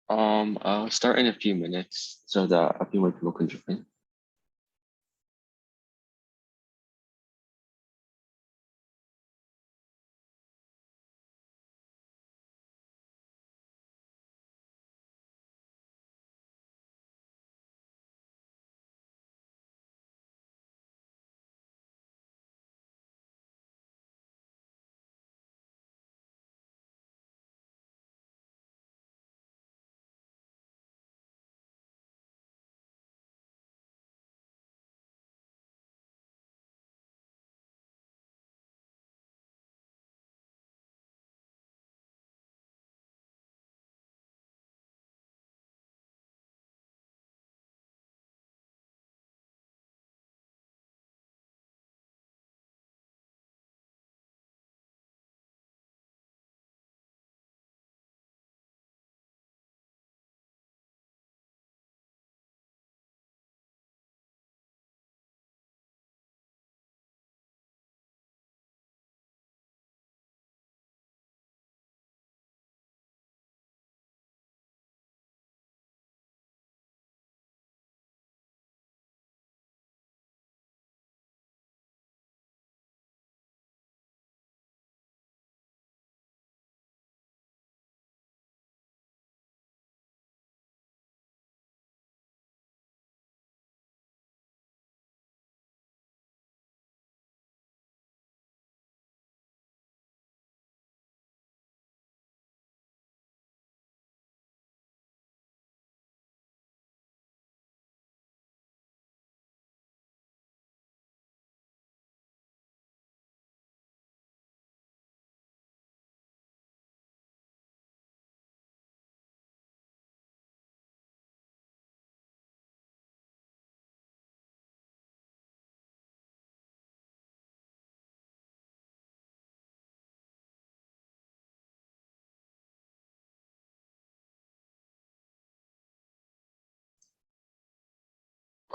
I'll start in a few minutes so that a few more people can join.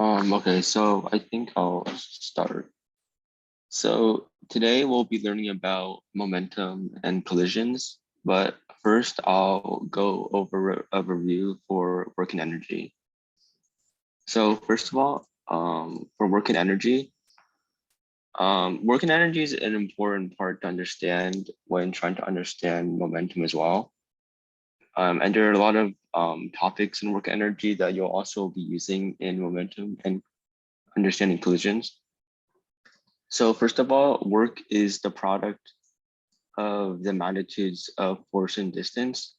Okay, so I think I'll start. So today we'll be learning about momentum and collisions, but first I'll go over a review for working energy. So first of all, for working energy is an important part to understand when trying to understand momentum as well. And there are a lot of topics in work energy that you'll also be using in momentum and understanding collisions. So first of all, work is the product of the magnitudes of force and distance.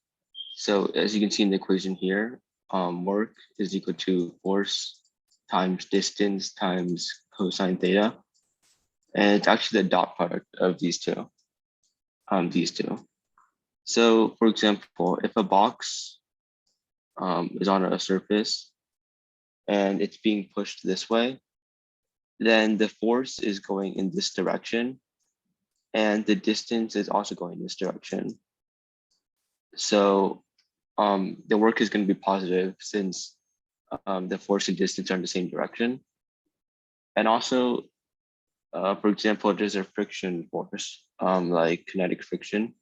So as you can see in the equation here, work is equal to force times distance times cosine theta. And it's actually the dot product of these two. So for example, if a box is on a surface and it's being pushed this way, then the force is going in this direction and the distance is also going in this direction. So the work is going to be positive since the force and distance are in the same direction. And also, for example, there's a friction force, like kinetic friction.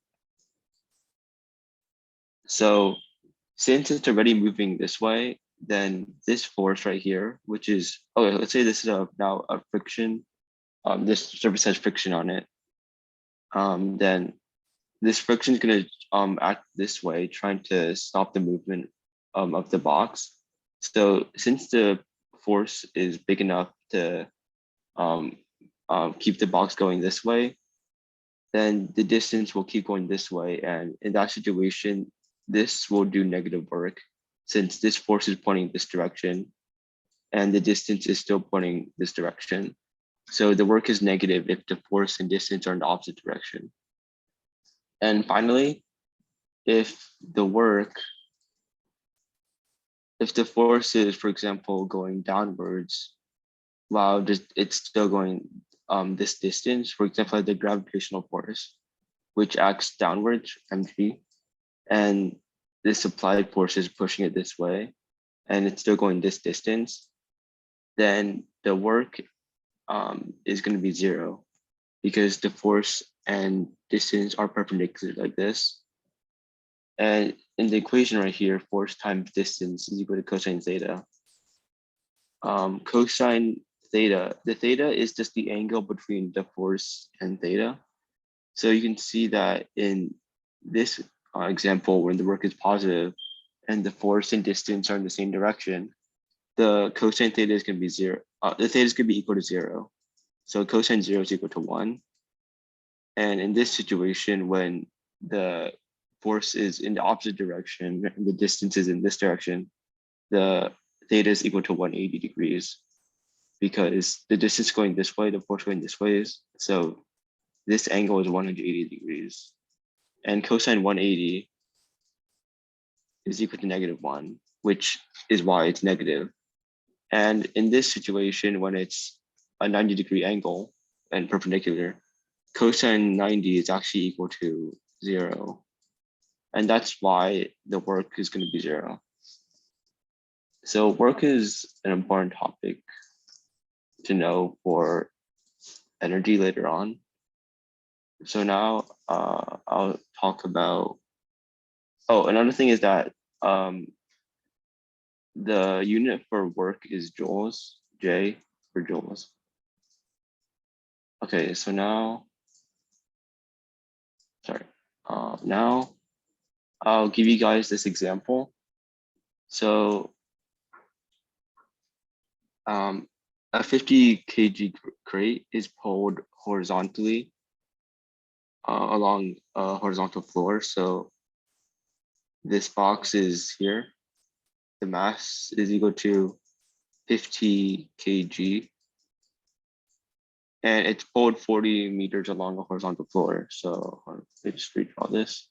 So since it's already moving this way, then this force right here, which is, okay, let's say this is now a friction, this surface has friction on it. Then this friction is going to act this way, trying to stop the movement of the box. So since the force is big enough to um, keep the box going this way, then the distance will keep going this way. And in that situation, this will do negative work since this force is pointing this direction and the distance is still pointing this direction. So the work is negative if the force and distance are in the opposite direction. And finally, if the work, if the force is, for example, going downwards, while it's still going this distance, for example, the gravitational force, which acts downwards, mg, and this applied force is pushing it this way, and it's still going this distance, then the work is going to be zero because the force and distance are perpendicular like this. And in the equation right here, force times distance is equal to cosine theta. Cosine theta, the theta is just the angle between the force and theta. So you can see that in this example, when the work is positive and the force and distance are in the same direction, the cosine theta is going to be zero. The theta is going to be equal to 0. So cosine 0 is equal to 1. And in this situation, when the force is in the opposite direction and the distance is in this direction, the theta is equal to 180 degrees because the distance going this way, the force going this way is. So this angle is 180 degrees. And cosine 180 is equal to -1, which is why it's negative. And in this situation, when it's a 90-degree angle and perpendicular, cosine 90 is actually equal to 0. And that's why the work is going to be 0. So work is an important topic to know for energy later on. So now I'll talk about, another thing is that the unit for work is joules, J for joules. Okay, so now, now I'll give you guys this example. So a 50 kg crate is pulled horizontally along a horizontal floor. So this box is here. The mass is equal to 50 kg. And it's pulled 40 meters along a horizontal floor. So let's just redraw this.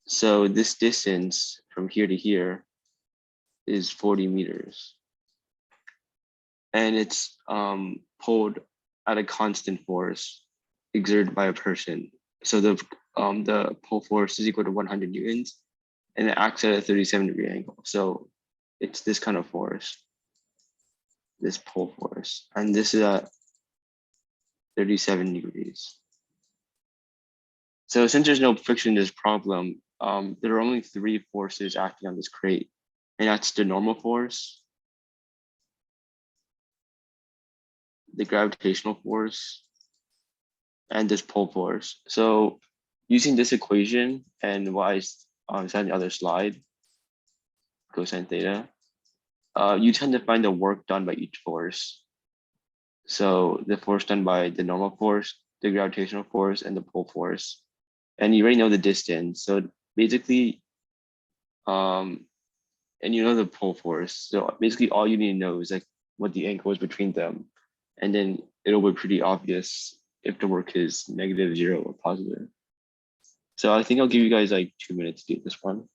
So this distance from here to here is 40 meters. And it's pulled at a constant force exerted by a person. So the pull force is equal to 100 newtons and it acts at a 37-degree angle. So it's this kind of force, this pull force, and this is at 37 degrees. So since there's no friction in this problem, there are only 3 forces acting on this crate, and that's the normal force, the gravitational force, and this pull force. So using this equation and what I said on the other slide, cosine theta, you tend to find the work done by each force. So the force done by the normal force, the gravitational force, and the pull force. And you already know the distance. So basically, and you know the pull force. So basically all you need to know is like what the angle is between them. And then it'll be pretty obvious if the work is -0 or positive. So I think I'll give you guys like 2 minutes to do this one.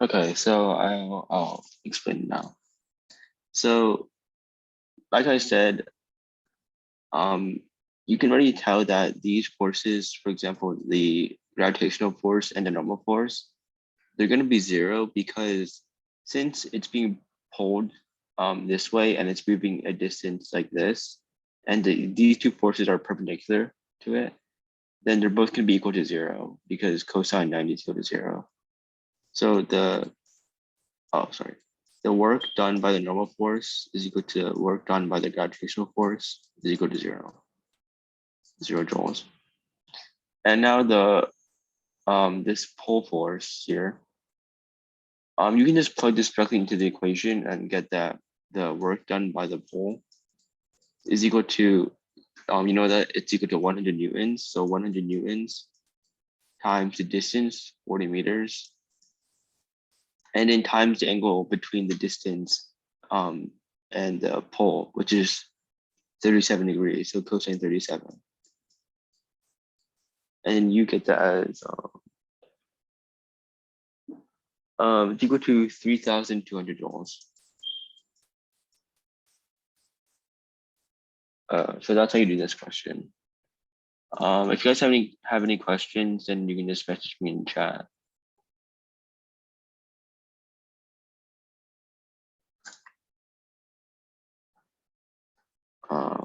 Okay, so I'll explain now. So like I said, um, you can already tell that these forces, for example, the gravitational force and the normal force, they're going to be zero because since it's being pulled this way and it's moving a distance like this, and these two forces are perpendicular to it, then they're both going to be equal to zero because cosine 90 is equal to zero. So oh, sorry, the work done by the normal force is equal to work done by the gravitational force is equal to zero joules. And now this pull force here, you can just plug this directly into the equation and get that the work done by the pull is equal to, you know that it's equal to 100 newtons. So 100 newtons times the distance, 40 meters, and then times the angle between the distance and the pole, which is 37 degrees, so cosine 37. And you get that as it's equal to 3,200 joules. So that's how you do this question. If you guys have any questions, then you can just message me in chat.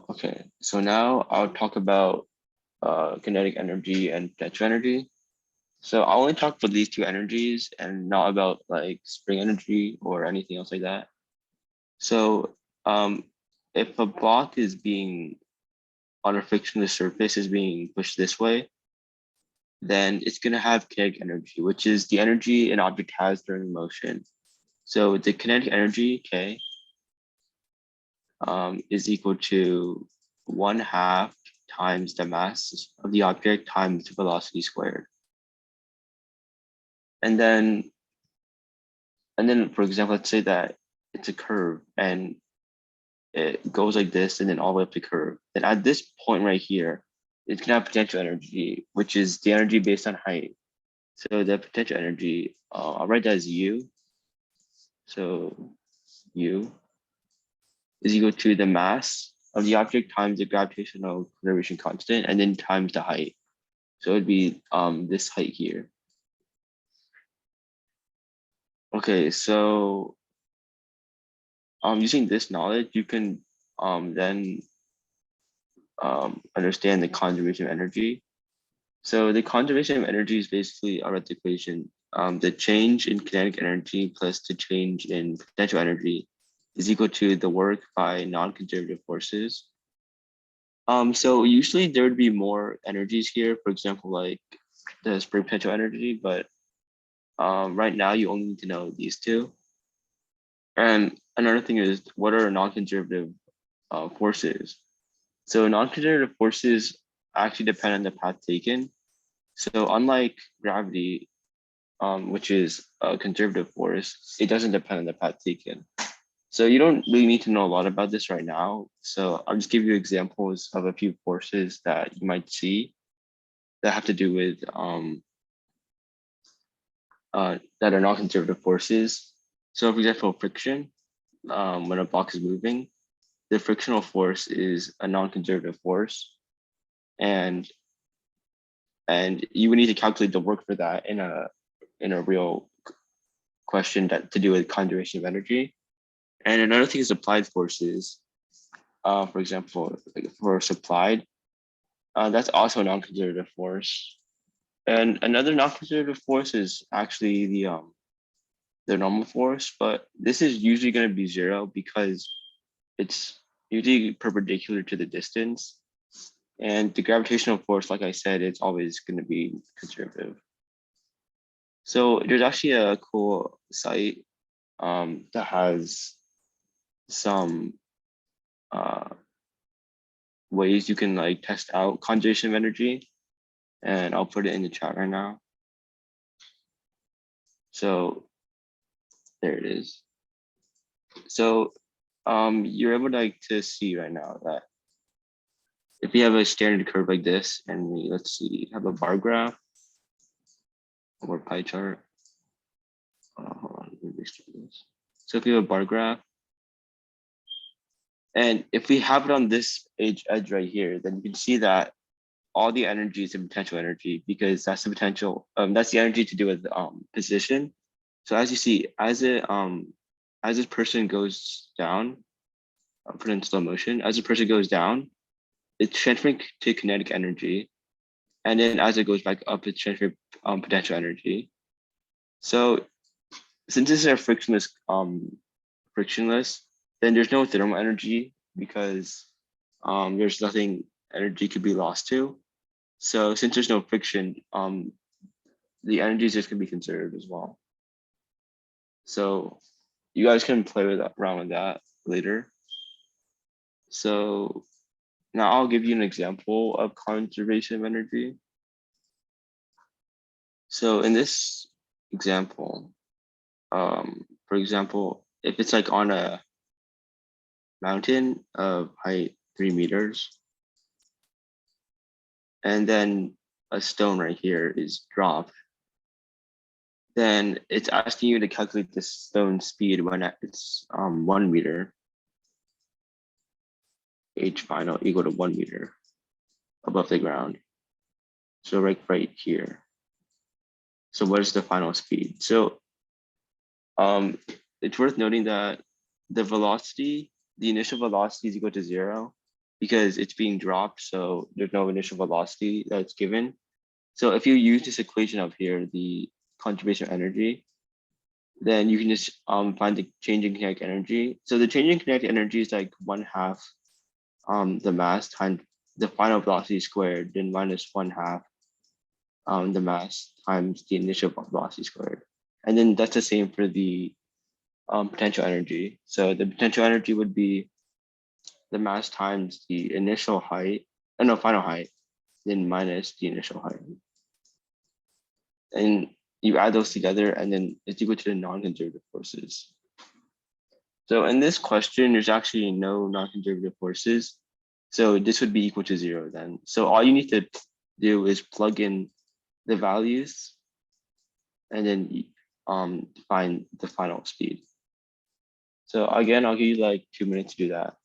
Okay, so now I'll talk about kinetic energy and potential energy. So I'll only talk about these two energies and not about like spring energy or anything else like that. So if a block is being on a frictionless surface is being pushed this way, then it's going to have kinetic energy, which is the energy an object has during motion. So the kinetic energy, K, is equal to 1/2 times the mass of the object times the velocity squared. And then, for example, let's say that it's a curve and it goes like this and then all the way up the curve. Then at this point right here, it's gonna have potential energy, which is the energy based on height. So the potential energy, I'll write that as U. So U is equal to the mass of the object times the gravitational conservation constant and then times the height. So it'd be this height here. Okay, so using this knowledge, you can then understand the conservation of energy. So the conservation of energy is basically a the equation. The change in kinetic energy plus the change in potential energy is equal to the work by non-conservative forces. So usually there would be more energies here, for example, like the spring potential energy, but right now you only need to know these two. And another thing is, what are non-conservative forces? So non-conservative forces actually depend on the path taken. So unlike gravity, which is a conservative force, it doesn't depend on the path taken. So you don't really need to know a lot about this right now. So I'll just give you examples of a few forces that you might see that have to do with that are non-conservative forces. So for example, friction, when a block is moving, the frictional force is a non-conservative force. And you would need to calculate the work for that in a real question that to do with conservation of energy. And another thing is applied forces. For example, like for supplied, that's also a non-conservative force. And another non-conservative force is actually the normal force, but this is usually going to be zero because it's usually perpendicular to the distance. And the gravitational force, like I said, it's always going to be conservative. So there's actually a cool site that has some ways you can like test out conservation of energy, and I'll put it in the chat right now. So there it is. So you're able to like to see right now that if we have a standard curve like this and we let's see have a bar graph or pie chart. hold on, let me restart this. So if you have a bar graph, and if we have it on this edge right here, then you can see that all the energy is a potential energy because that's the potential, that's the energy to do with position. So as you see, as this person goes down, I'll put it in slow motion, as the person goes down, it's transferring to kinetic energy. And then as it goes back up, it's transferring potential energy. So since this is a frictionless, then there's no thermal energy because there's nothing energy could be lost to. So since there's no friction, the energy is just gonna be conserved as well. So you guys can play with around with that later. So now I'll give you an example of conservation of energy. So in this example, for example, if it's like on a mountain of height 3 meters, and then a stone right here is dropped, then it's asking you to calculate the stone speed when it's 1 meter, h final equal to 1 meter above the ground. So right here. So what is the final speed? So it's worth noting that the velocity, the initial velocity is equal to 0 because it's being dropped. So there's no initial velocity that's given. So if you use this equation up here, the conservation of energy, then you can just find the change in kinetic energy. So the change in kinetic energy is like 1/2 the mass times the final velocity squared, then minus 1/2 the mass times the initial velocity squared. And then that's the same for the potential energy. So the potential energy would be the mass times the initial height, no, final height, then minus the initial height. And you add those together and then it's equal to the non-conservative forces. So in this question, there's actually no non-conservative forces. So this would be equal to 0 then. So all you need to do is plug in the values and then find the final speed. So again, I'll give you like 2 minutes to do that.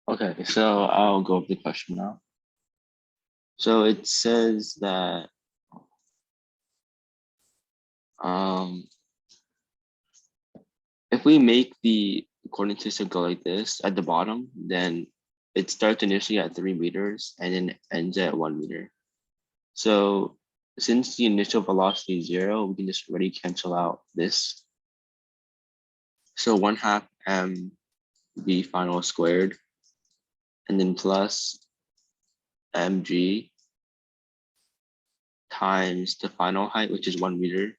Okay, so I'll go over the question now. So it says that um, if we make the coordinate system go like this at the bottom, then it starts initially at 3 meters and then ends at 1 meter. So since the initial velocity is 0, we can just already cancel out this. So 1/2 mv final squared and then plus mg times the final height, which is 1 meter,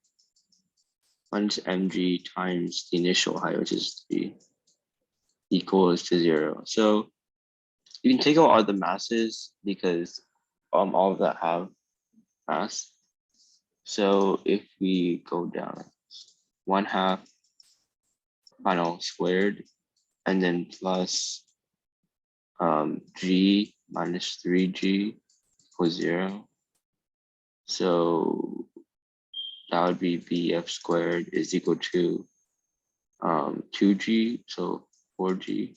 minus mg times the initial height, which is 3, equals to 0. So you can take out all the masses because all of that have mass. So if we go down 1/2 final squared and then plus g minus 3g equals 0. So that would be vf squared is equal to 2g, so 4g.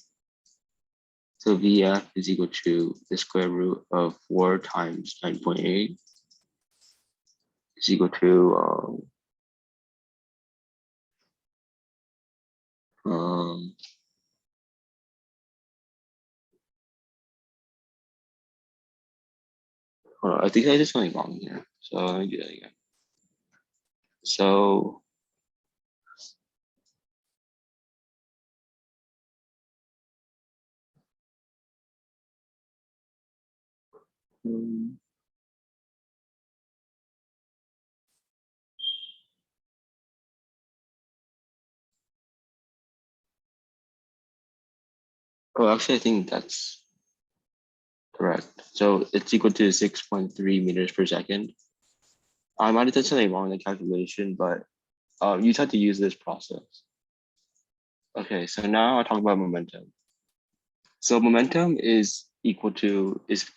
So vf is equal to the square root of 4 times 9.8 is equal to um, hold on, I think I did something wrong here. So let me do that again. So oh, actually, I think that's correct. So it's equal to 6.3 meters per second. I might have done something wrong in the calculation, but you had to use this process. Okay, so now I'll talk about momentum. So momentum is equal to is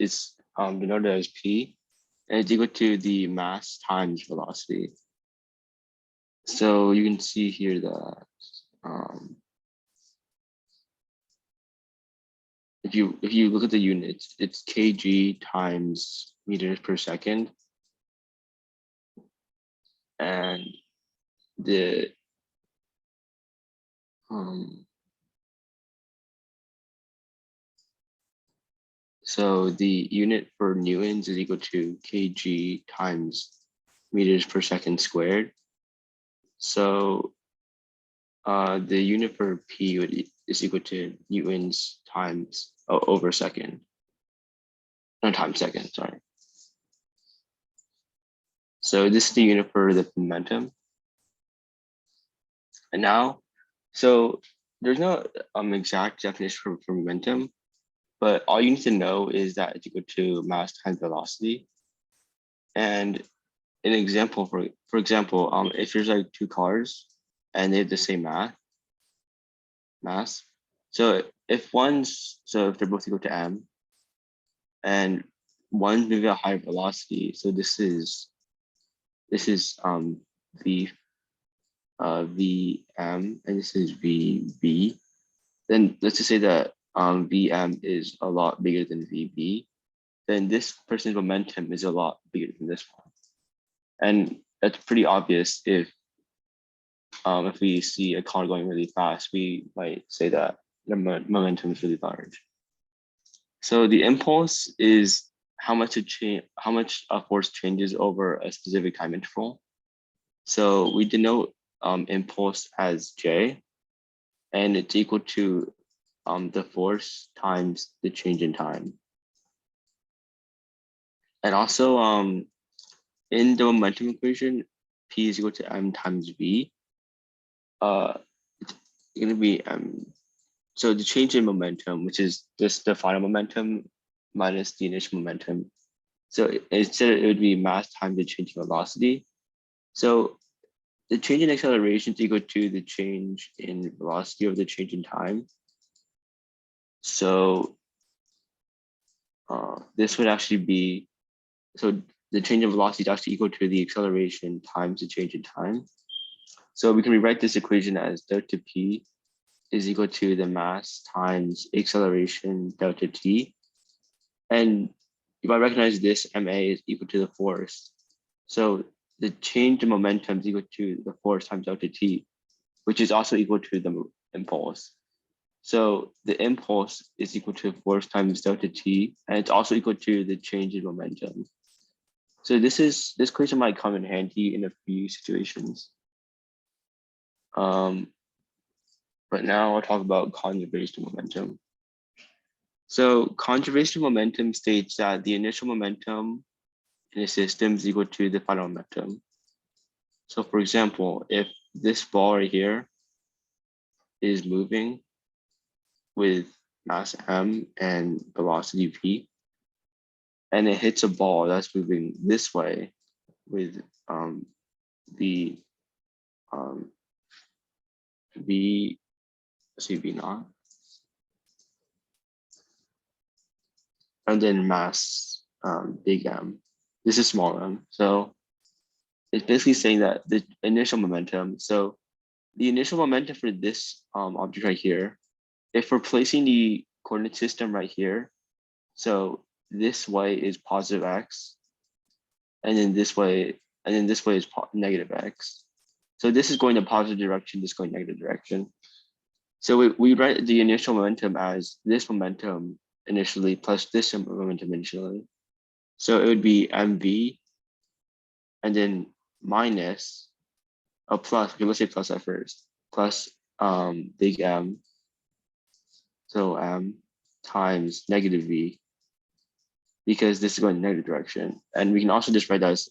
denoted as p, and it's equal to the mass times velocity. So you can see here that if you look at the units, it's kg times meters per second, and the so the unit for newtons is equal to kg times meters per second squared. So the unit for p is equal to newtons times over second, no times second, sorry. So this is the unit for the momentum. And now, so there's no exact definition for momentum, but all you need to know is that it's equal to mass times velocity. And an example, for example, if there's like 2 cars and they have the same mass, so if they're both equal to m, and one's moving at a higher velocity, so this is v vm and this is vb, then let's just say that vm is a lot bigger than vb, then this person's momentum is a lot bigger than this one. And that's pretty obvious if we see a car going really fast, we might say that the momentum is really large. So the impulse is how much a force changes over a specific time interval. So we denote impulse as J, and it's equal to the force times the change in time. And also in the momentum equation, P is equal to m times v. It's going to be so the change in momentum, which is just the final momentum minus the initial momentum. So instead it would be mass times the change in velocity. So the change in acceleration is equal to the change in velocity over the change in time. So this would actually be, so the change in velocity is actually equal to the acceleration times the change in time. So we can rewrite this equation as delta p is equal to the mass times acceleration delta t. And you might recognize this ma is equal to the force. So the change in momentum is equal to the force times delta t, which is also equal to the impulse. So the impulse is equal to force times delta t, and it's also equal to the change in momentum. So this equation might come in handy in a few situations. But now I'll talk about conservation momentum. So conservation momentum states that the initial momentum in a system is equal to the final momentum. So for example, if this ball right here is moving with mass m and velocity v, and it hits a ball that's moving this way with v v, say v naught, and then mass big M. This is small m. So it's basically saying that the initial momentum. So the initial momentum for this object right here, if we're placing the coordinate system right here, so this way is positive x, and then this way, is negative x. So this is going the positive direction, this going negative direction. So we write the initial momentum as this momentum initially plus this momentum initially. So it would be mv and then minus a plus, okay, let's say plus at first, plus big M, so m times negative v, because this is going in the negative direction. And we can also just write that as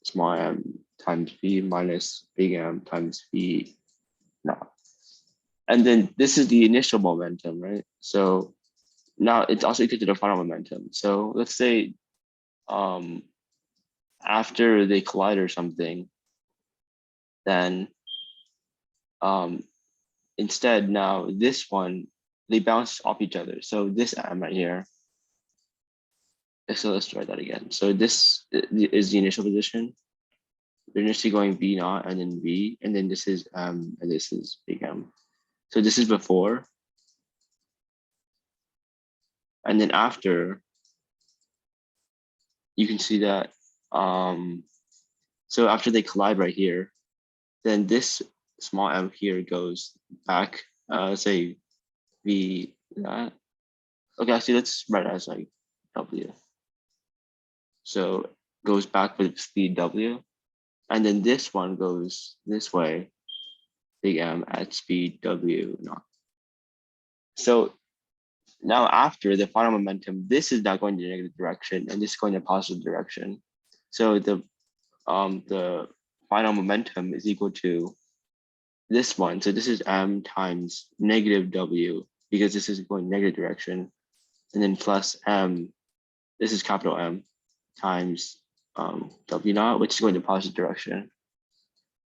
small m times v minus big M times v naught. And then this is the initial momentum, right? So now it's also equal to the final momentum. So let's say after they collide or something, then instead now this one, they bounce off each other. So this m right here, so let's try that again. So this is the initial position. They're initially going v naught and then v, and then this is and this is big M. So this is before, and then after, you can see that so after they collide right here, then this small m here goes back, say v that. Okay, actually let's write it as like w. So goes back with speed w, and then this one goes this way, big M at speed w naught. So now after the final momentum, this is not going in the negative direction, and this is going in a positive direction. So the final momentum is equal to this one. So this is m times negative w, because this is going negative direction, and then plus m, this is capital M, times w naught, which is going in the positive direction.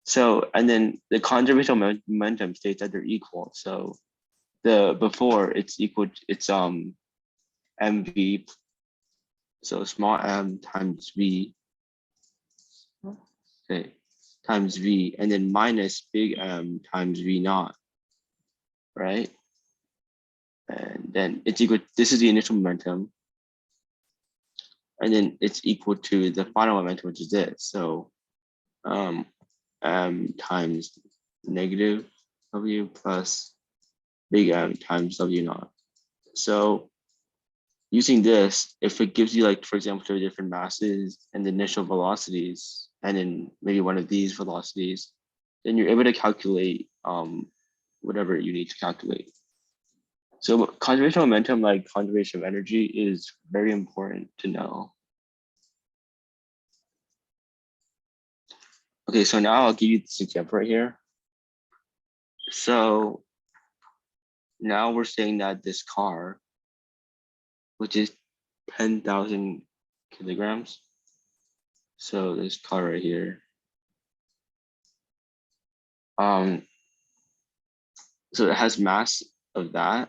So, and then the conservation momentum states that they're equal. So the before it's equal, it's mv, so small m times v, okay, times v, and then minus big M times v naught, right? And then it's equal, this is the initial momentum, and then it's equal to the final momentum, which is this. So m times negative w plus big M times w naught. So using this, if it gives you, like, for example, 3 different masses and the initial velocities, and then maybe one of these velocities, then you're able to calculate whatever you need to calculate. So conservation of momentum, like conservation of energy, is very important to know. Okay, so now I'll give you this example right here. So now we're saying that this car, which is 10,000 kilograms. So this car right here. So it has mass of that,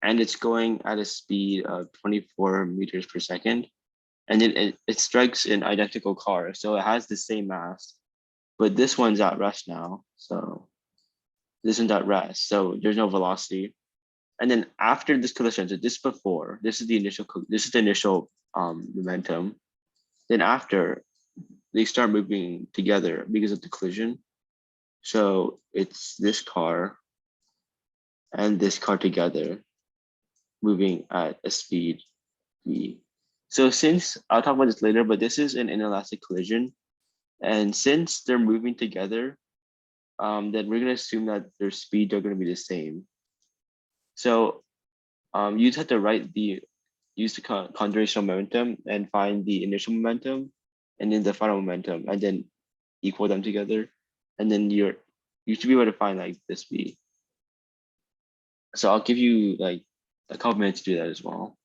and it's going at a speed of 24 meters per second. And it strikes an identical car. So it has the same mass, but this one's at rest now. So this is dot rest, so there's no velocity. And then after this collision, so this before, this is the initial momentum. Then after, they start moving together because of the collision. So it's this car and this car together moving at a speed v. So since, I'll talk about this later, but this is an inelastic collision. And since they're moving together, then we're gonna assume that their speeds are gonna be the same. So you just have to use the conservational momentum and find the initial momentum and then the final momentum and then equal them together. And then you should be able to find like the speed. So I'll give you like a couple minutes to do that as well.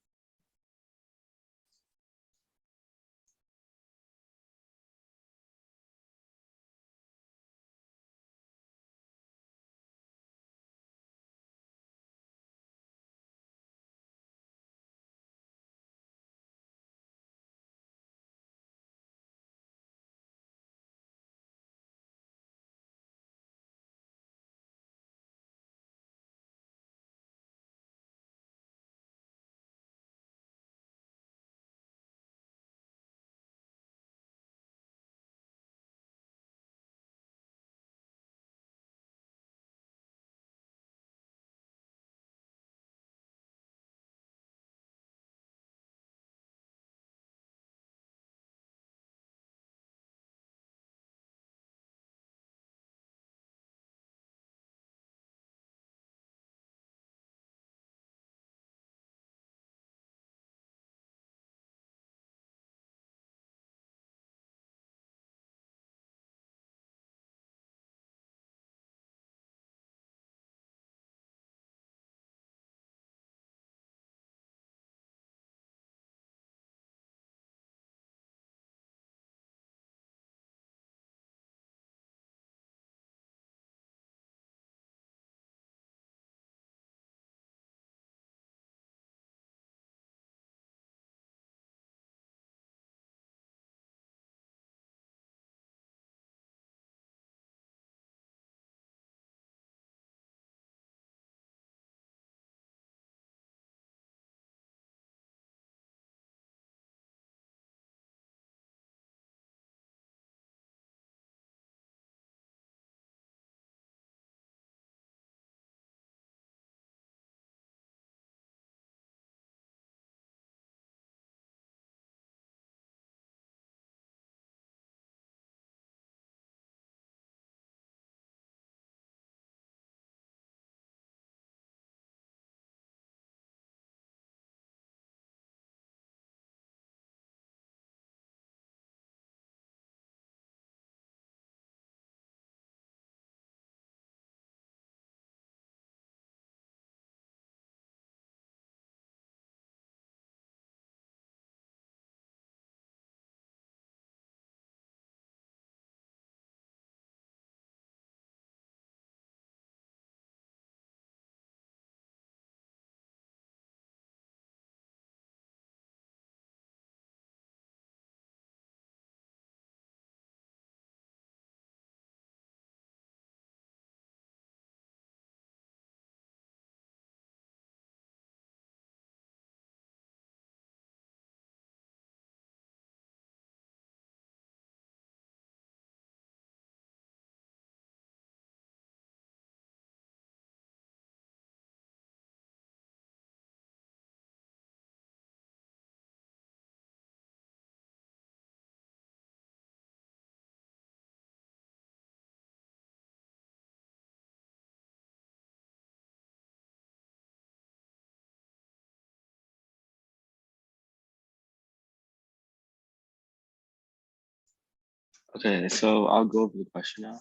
Okay, so I'll go over the question now.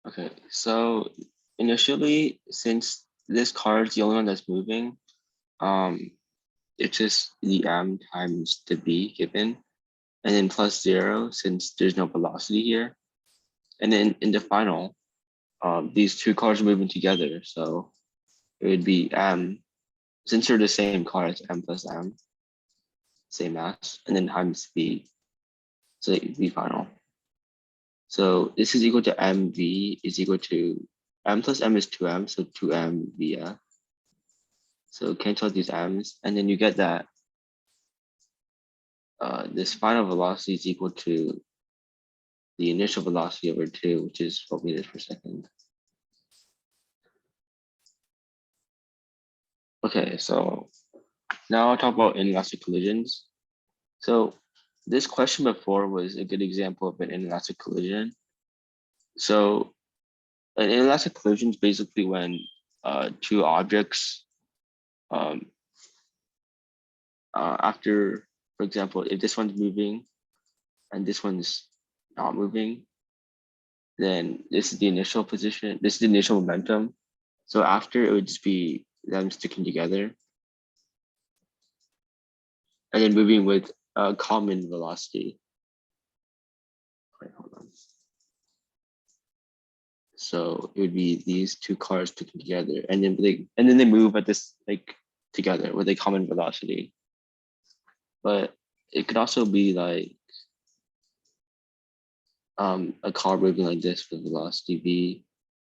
Okay, so initially, since this car is the only one that's moving, um, it's just the m times the b given, and then plus 0 since there's no velocity here. And then in the final, these two cars are moving together, so it would be m, since they're the same car, it's m plus m, same mass, and then times b, so the final. So this is equal to mv is equal to M plus M is 2M, so 2M via. So cancel out these M's, and then you get that this final velocity is equal to the initial velocity over 2, which is 12 meters per second. Okay, so now I'll talk about inelastic collisions. So this question before was a good example of an inelastic collision. So an inelastic collision is basically when two objects, um, after, for example, if this one's moving and this one's not moving, then this is the initial position, this is the initial momentum. So after, it would just be them sticking together and then moving with a common velocity. Wait, hold on. So it would be these two cars sticking together, and then they move at this like together with a common velocity. But it could also be like a car moving like this with velocity v,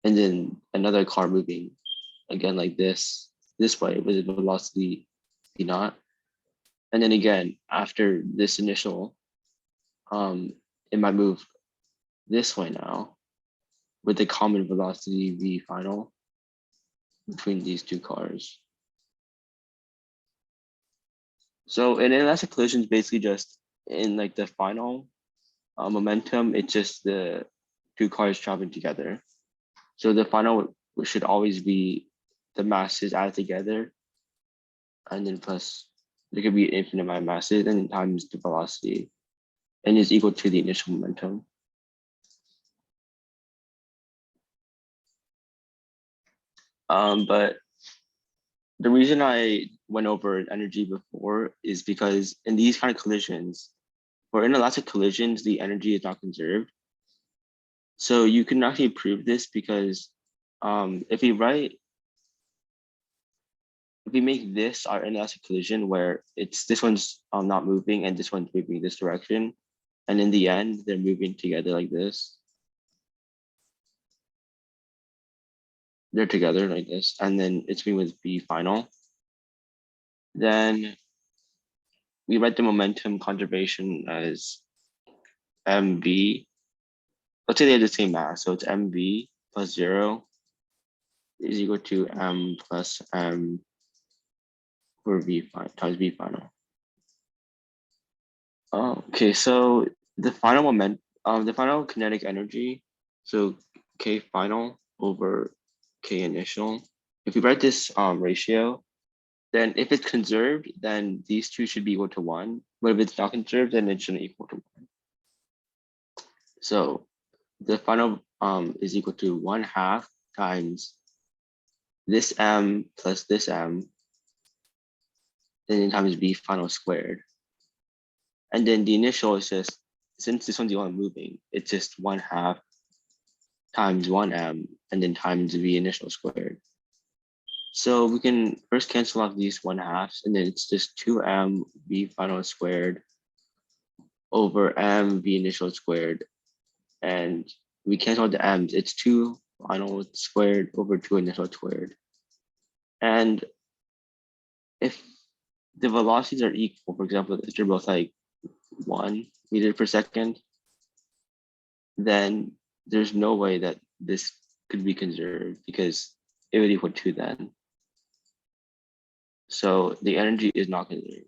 and then another car moving again like this way with velocity v naught. And then again, after this initial, it might move this way now with the common velocity v final between these two cars. So an inelastic collision is basically just in like the final momentum, it's just the two cars traveling together. So the final should always be the masses added together, and then plus there could be an infinite amount of masses, and then times the velocity, and is equal to the initial momentum. But the reason I went over energy before is because in these kind of collisions, for inelastic collisions, the energy is not conserved. So you can actually prove this because if we make this our inelastic collision where it's this one's not moving and this one's moving this direction, and in the end they're moving together like this. They're together like this, and then it's moving with B final. Then we write the momentum conservation as mv. Let's say they have the same mass, so it's mv plus 0 is equal to m plus m for v final times v final. Okay, so the final the final kinetic energy, so K final over K initial. If we write this ratio, then if it's conserved, then these two should be equal to 1. But if it's not conserved, then it shouldn't equal to 1. So the final is equal to 1/2 times this m plus this m, and then times v final squared. And then the initial is just, since this one's the only moving, it's just 1/2 times 1m and then times v initial squared. So we can first cancel off these 1/2, and then it's just 2m v final squared over m v initial squared. And we cancel out the m's, it's 2 final squared over 2 initial squared. And if the velocities are equal, for example, if they're both like 1 meter per second, then there's no way that this could be conserved because it would equal 2 then. So the energy is not conserved.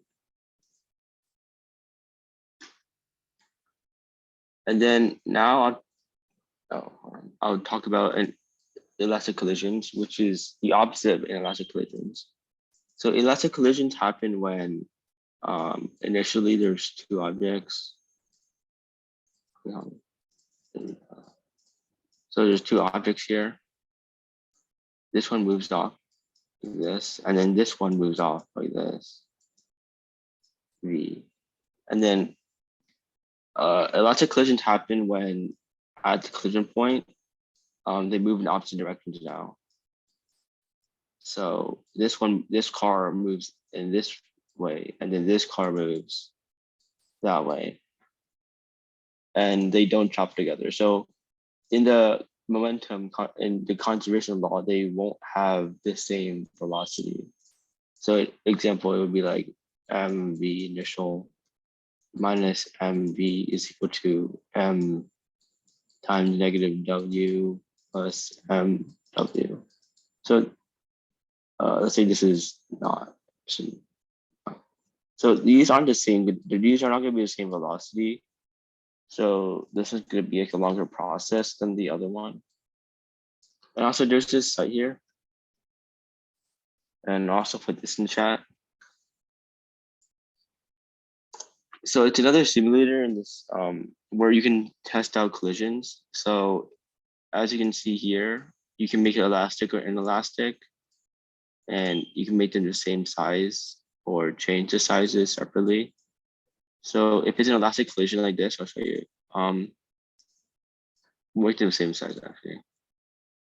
And then now I'll talk about elastic collisions, which is the opposite of inelastic collisions. So elastic collisions happen when initially there's two objects. So there's two objects here. This one moves off like this, and then this one moves off like this. V. And then elastic collisions happen when at the collision point, they move in opposite directions now. So this car moves in this way, and then this car moves that way, and they don't chop together. So in the momentum in the conservation law, they won't have the same velocity. So example, it would be like mv initial minus mv is equal to m times negative w plus mw. So let's say this is not. So these aren't the same. These are not going to be the same velocity. So this is going to be like a longer process than the other one. And also there's this site here. And also put this in chat. So it's another simulator in this where you can test out collisions. So as you can see here, you can make it elastic or inelastic, and you can make them the same size or change the sizes separately. So if it's an elastic collision like this, I'll show you. Make them the same size actually.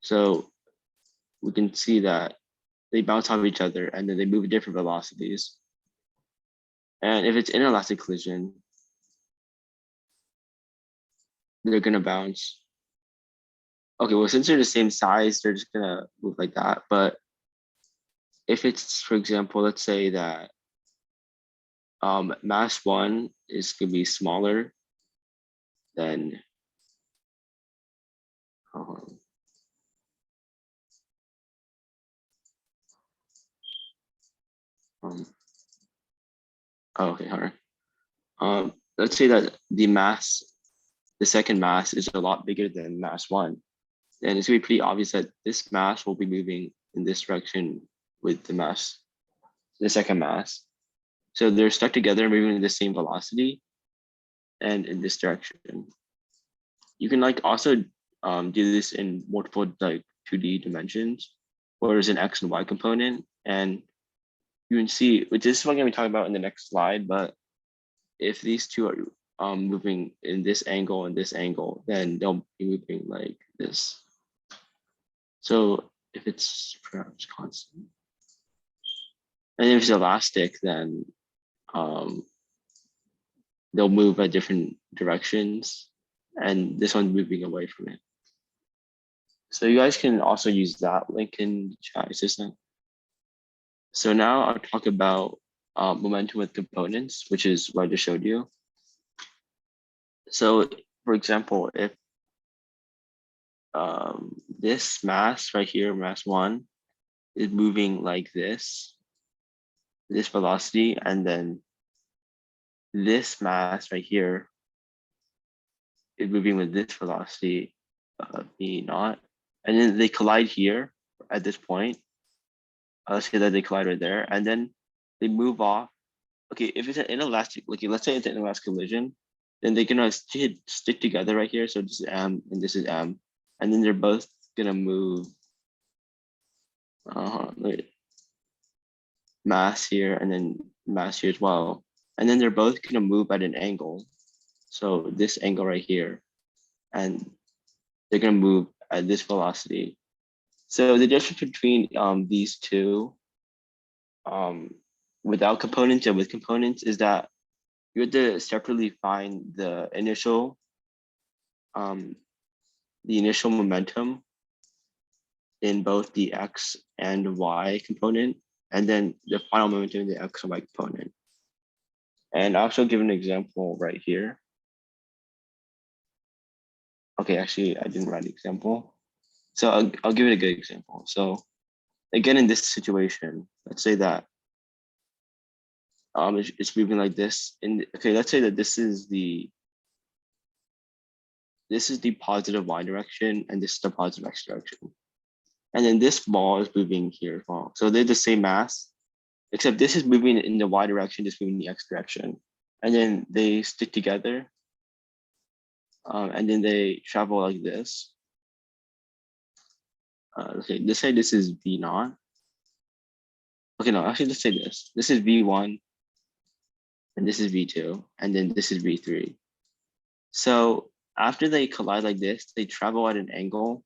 So we can see that they bounce off each other and then they move at different velocities. And if it's inelastic collision, they're gonna bounce. Okay, well, since they're the same size, they're just gonna move like that. But if it's, for example, let's say that mass one is gonna be smaller than oh, okay, all right. Let's say that the second mass is a lot bigger than mass one. Then it's gonna be pretty obvious that this mass will be moving in this direction with the second mass. So they're stuck together, moving in the same velocity and in this direction. You can like also do this in multiple like 2D dimensions, where there's an X and Y component. And you can see, which is what I'm gonna be talking about in the next slide, but if these two are moving in this angle and this angle, then they'll be moving like this. So if it's perhaps constant, and if it's elastic, then they'll move at different directions, and this one's moving away from it. So you guys can also use that link in the chat assistant. So now I'll talk about momentum with components, which is what I just showed you. So for example, if this mass right here, mass one, is moving like this velocity, and then this mass right here is moving with this velocity, v naught, and then they collide here at this point. Let's say that they collide right there, and then they move off. Okay, if it's an inelastic, like let's say it's an inelastic collision, then they're gonna stick together right here. So this is M and this is M, and then they're both gonna move mass here and then mass here as well. And then they're both gonna move at an angle. So this angle right here, and they're gonna move at this velocity. So the difference between these two without components and with components is that you have to separately find the initial momentum in both the X and Y component, and then the final momentum in the X and Y component. And I'll also give an example right here. Okay, actually, I didn't write an example. So I'll give it a good example. So again, in this situation, let's say that it's moving like this. Okay, let's say that this is the positive Y direction and this is the positive X direction. And then this ball is moving here as well. So they're the same mass, except this is moving in the Y direction, this moving in the X direction. And then they stick together. And then they travel like this. Okay, let's say this is V naught. Okay, no, actually let's say this. This is V1, and this is V2, and then this is V3. So after they collide like this, they travel at an angle.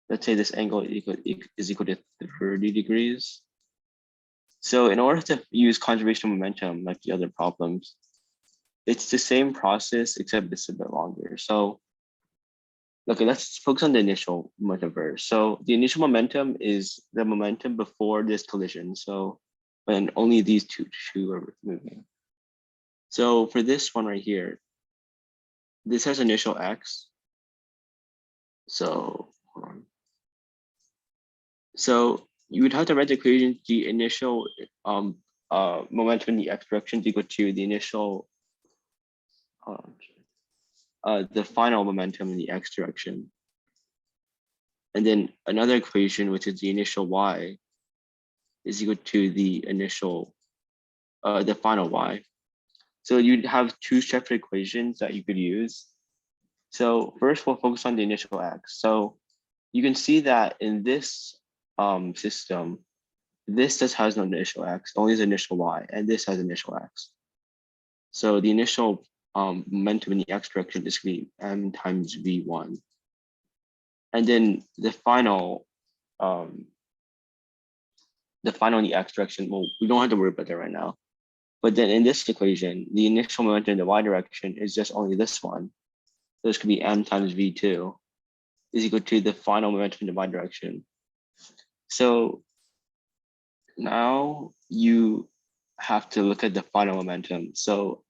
Let's say this angle is equal to 30 degrees. So in order to use conservation of momentum, like the other problems, it's the same process, except it's a bit longer. So Okay, let's focus on the initial momentum first. So the initial momentum is the momentum before this collision. So when only these two are moving. So for this one right here, this has initial x. So hold on. So you would have to write the equation, the initial momentum in the x direction is equal to the initial the final momentum in the x direction. And then another equation, which is the initial y, is equal to the initial, the final y. So you'd have two separate equations that you could use. So first we'll focus on the initial x. So you can see that in this system, this just has no initial x, only the initial y, and this has initial x. So the initial momentum in the x direction is going to be m times v1. And then the final in the x direction, well, we don't have to worry about that right now. But then in this equation, the initial momentum in the y direction is just only this one. So this could be m times v2 is equal to the final momentum in the y direction. So now you have to look at the final momentum. So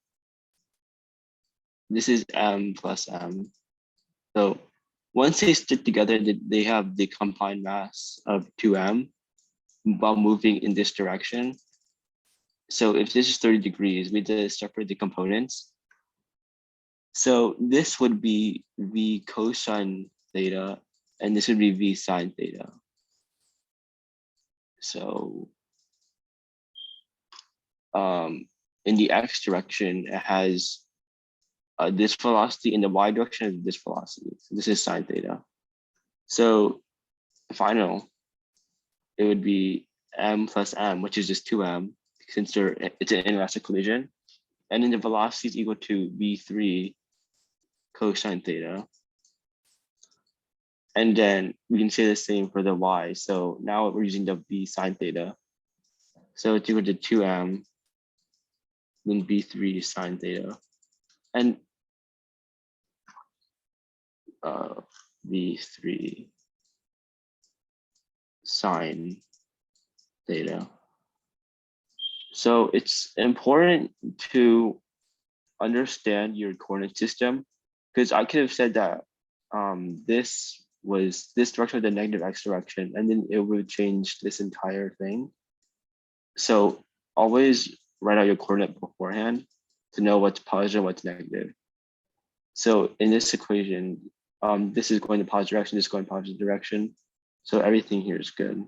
this is m plus m. So once they stick together, they have the combined mass of 2m while moving in this direction. So if this is 30 degrees, we just separate the components. So this would be v cosine theta, and this would be v sine theta. So in the x direction, it has this velocity. In the y direction, is this velocity. So this is sine theta. So final, it would be m plus m, which is just 2m, since it's an inelastic collision. And then the velocity is equal to v3 cosine theta. And then we can say the same for the y. So now we're using the v sine theta. So it's equal to 2m, then v3 sine theta. And v3 sine theta. So it's important to understand your coordinate system, because I could have said that this direction was the negative x direction, and then it would change this entire thing. So always write out your coordinate beforehand to know what's positive, what's negative. So in this equation, this is going the positive direction, this is going positive direction. So everything here is good.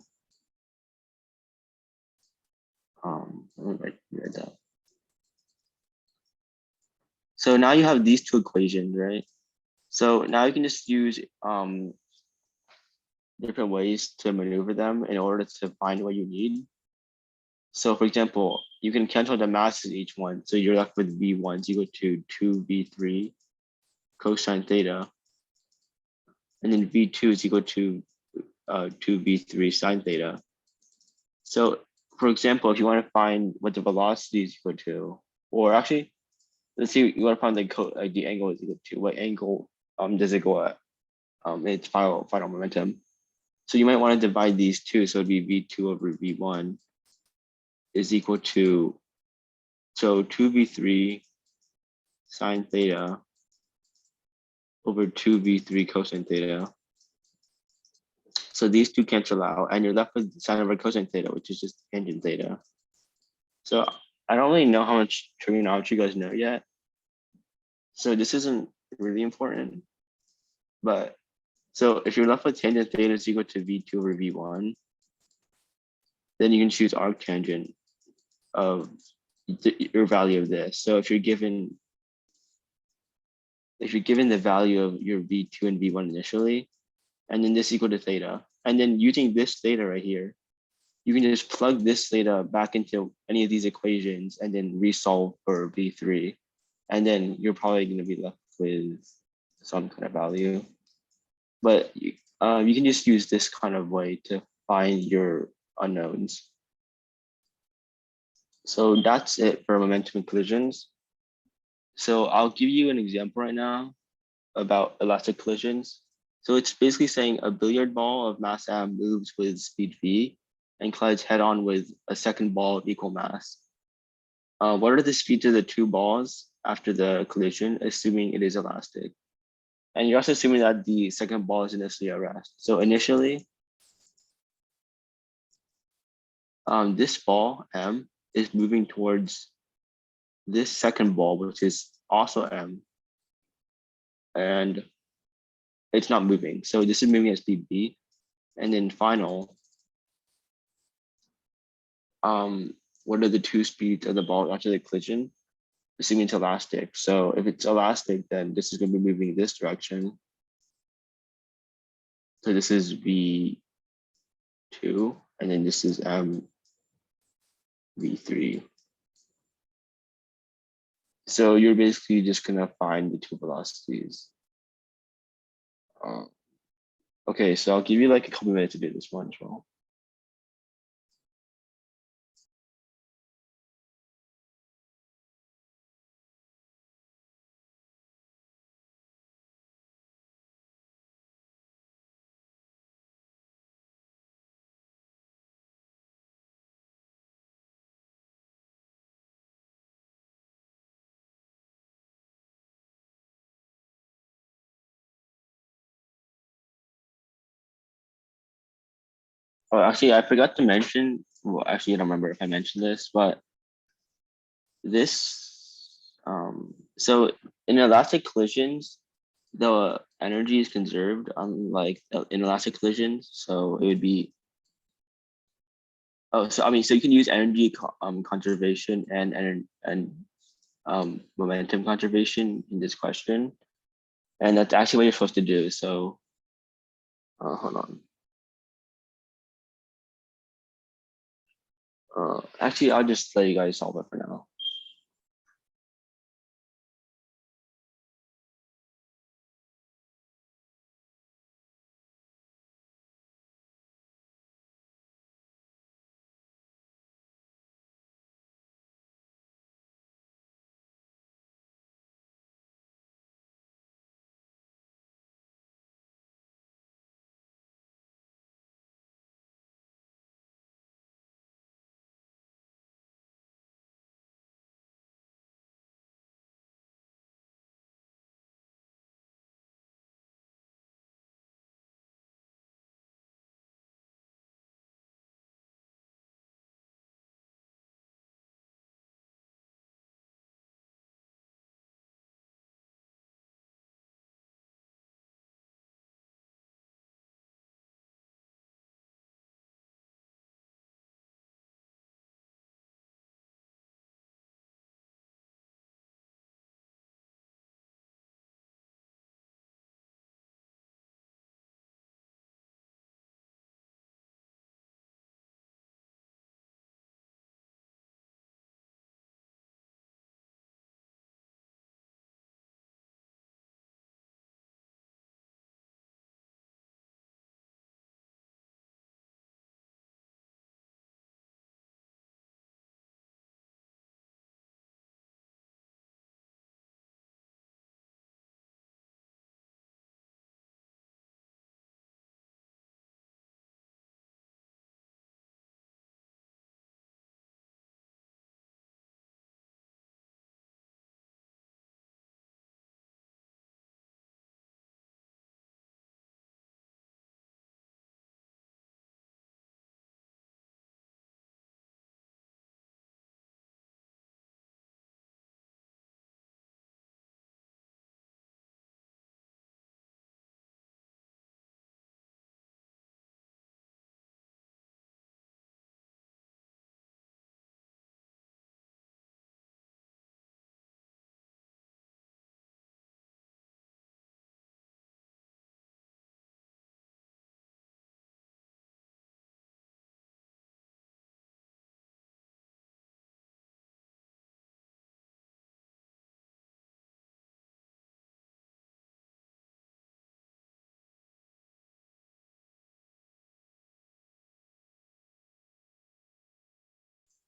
Let me write that. So now you have these two equations, right? So now you can just use different ways to maneuver them in order to find what you need. So for example, you can cancel the masses in each one. So you're left with v1 is equal to 2v3 cosine theta. And then v2 is equal to 2v3 sine theta. So for example, if you want to find what the velocity is equal to, or actually, let's see, you want to find the angle is equal to, what angle does it go at its final momentum. So you might want to divide these two. So it'd be v2 over v1 is equal to, so 2v3 sine theta over 2v3 cosine theta. So these two cancel out, and you're left with sine over cosine theta, which is just tangent theta. So I don't really know how much trigonometry you guys know yet. So this isn't really important. But so if you're left with tangent theta is equal to v2 over v1, then you can choose arctangent of your value of this. So if you're given the value of your v2 and v1 initially, and then this equal to theta, and then using this theta right here, you can just plug this theta back into any of these equations and then resolve for v3, and then you're probably going to be left with some kind of value. But you can just use this kind of way to find your unknowns. So that's it for momentum and collisions. So I'll give you an example right now about elastic collisions. So it's basically saying a billiard ball of mass m moves with speed v and collides head on with a second ball of equal mass. What are the speeds of the two balls after the collision, assuming it is elastic? And you're also assuming that the second ball is initially at rest. So initially, this ball, M, is moving towards this second ball, which is also M, and it's not moving. So this is moving at speed B. And then final, what are the two speeds of the ball after the collision? Assuming it's elastic. So if it's elastic, then this is going to be moving this direction. So this is V2, and then this is V3. So you're basically just gonna find the two velocities. Okay, so I'll give you like a couple minutes to do this one as well. Oh, actually, I forgot to mention, well, actually, I don't remember if I mentioned this, but this, so in elastic collisions, the energy is conserved unlike inelastic collisions. So it would be, oh, so I mean, so you can use energy conservation and momentum conservation in this question. And that's actually what you're supposed to do. So hold on. Actually, I'll just let you guys solve it for now.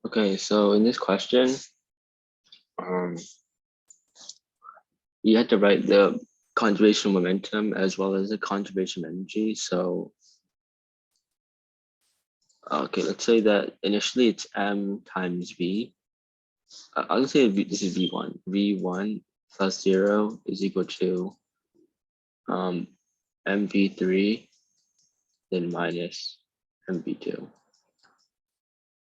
Okay, so in this question, you have to write the conservation momentum as well as the conservation energy. So, okay, let's say that initially it's m times v. I'll say this is v1. v1 plus 0 is equal to mv3 then minus mv2.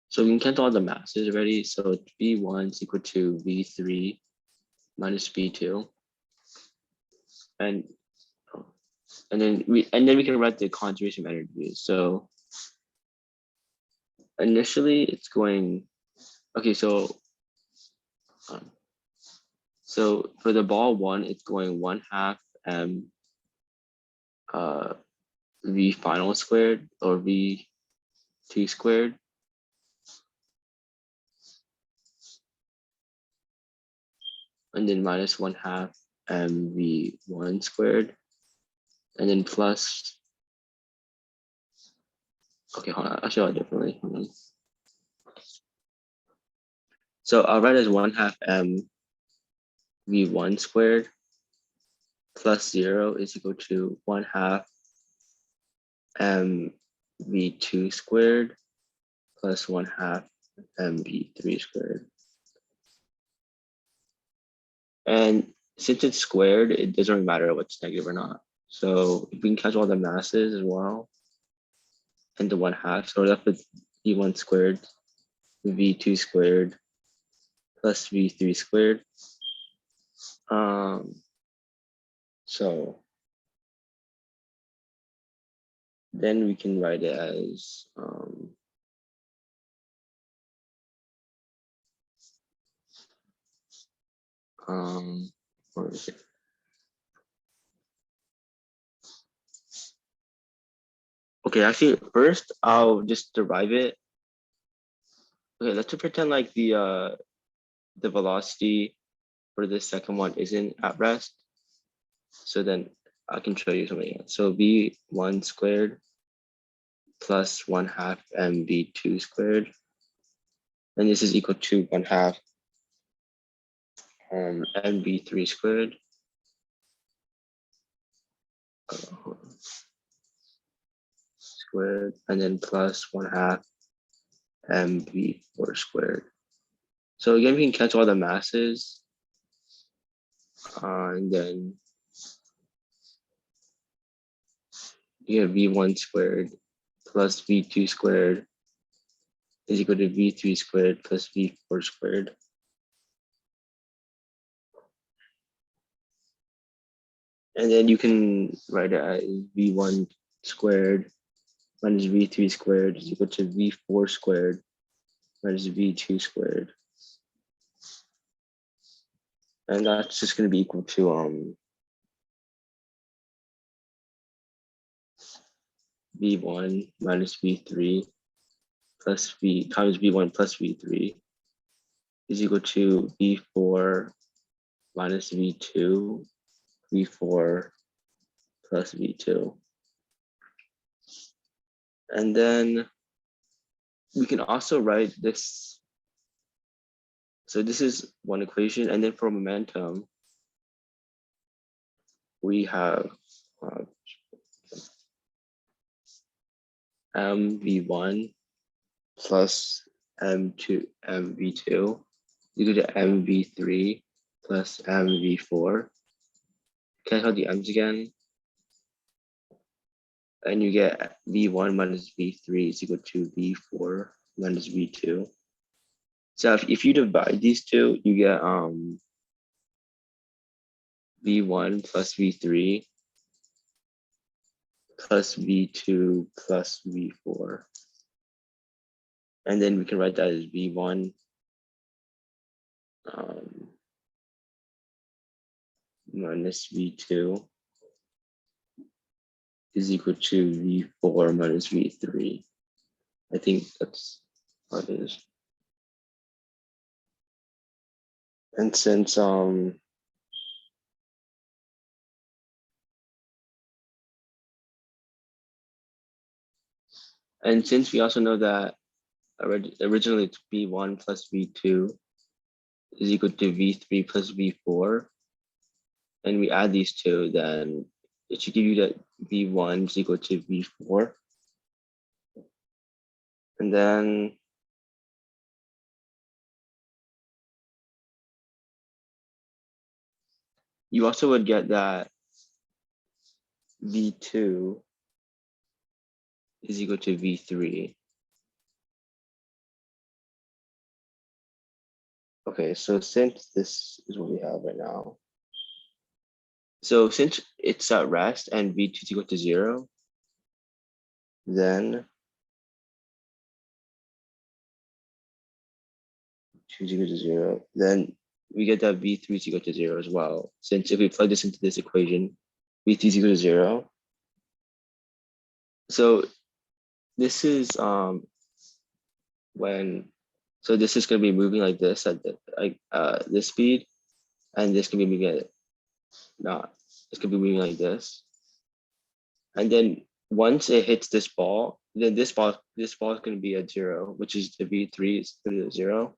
So we can cancel all the masses already. So v1 is equal to v3 minus v2, and then we can write the conservation of energy. So initially it's going okay. So for the ball one, it's going 1/2 m v final squared or v2 squared, and then minus 1/2 m v1 squared, and then plus. Okay, hold on. I'll show it differently. Hold on. So I'll write as 1/2 m v1 squared plus 0 is equal to 1/2 m v2 squared plus 1/2 m v3 squared. And since it's squared, it doesn't really matter what's negative or not. So we can catch all the masses as well into 1/2. So we're left with v1 squared, v2 squared plus v3 squared. So then we can write it as where is it? Okay, actually, first I'll just derive it. Okay, let's pretend like the velocity for this second one isn't at rest. So then I can show you something else. So v1 squared plus 1/2 mv2 squared, and this is equal to 1/2 mv3 squared. Squared, and then plus 1/2 mv4 squared. So again, we can cancel all the masses, and then you have v1 squared plus v2 squared is equal to v3 squared plus v4 squared. And then you can write it as v1 squared minus v3 squared is equal to v4 squared minus v2 squared. And that's just going to be equal to v1 minus v3 plus v times v1 plus v3 is equal to v4 minus v2, v4 plus v2. And then we can also write this. So this is one equation, and then for momentum, we have mv1 plus m2 mv2 equal to mv3 plus mv4. Cancel the m's again, and you get v1 minus v3 is equal to v4 minus v2. So if you divide these two, you get v1 plus v3 plus v2 plus v4. And then we can write that as v1 minus v2 is equal to v4 minus v3. I think that's what it is. And since we also know that originally it's v1 plus v2 is equal to v3 plus v4, and we add these two, then it should give you that V1 is equal to V4. And then you also would get that V2 is equal to V3. Okay, so since this is what we have right now, so since it's at rest and V2 is equal to 0, then 2 is equal to 0, then we get that V3 is equal to 0 as well. Since if we plug this into this equation, V3 is equal to 0. So this is when, so this is going to be moving like this at this speed, and this can be moving at not, it's going to be moving like this. And then once it hits this ball, then this ball is going to be at 0, which is the V3 is going to 0.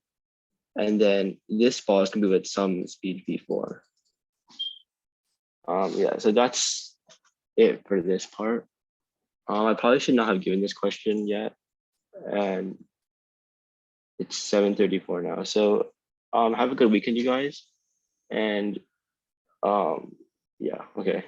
And then this ball is going to be with some speed V4. Yeah, so that's it for this part. I probably should not have given this question yet, and it's 7:34 now. So have a good weekend, you guys, and yeah, okay.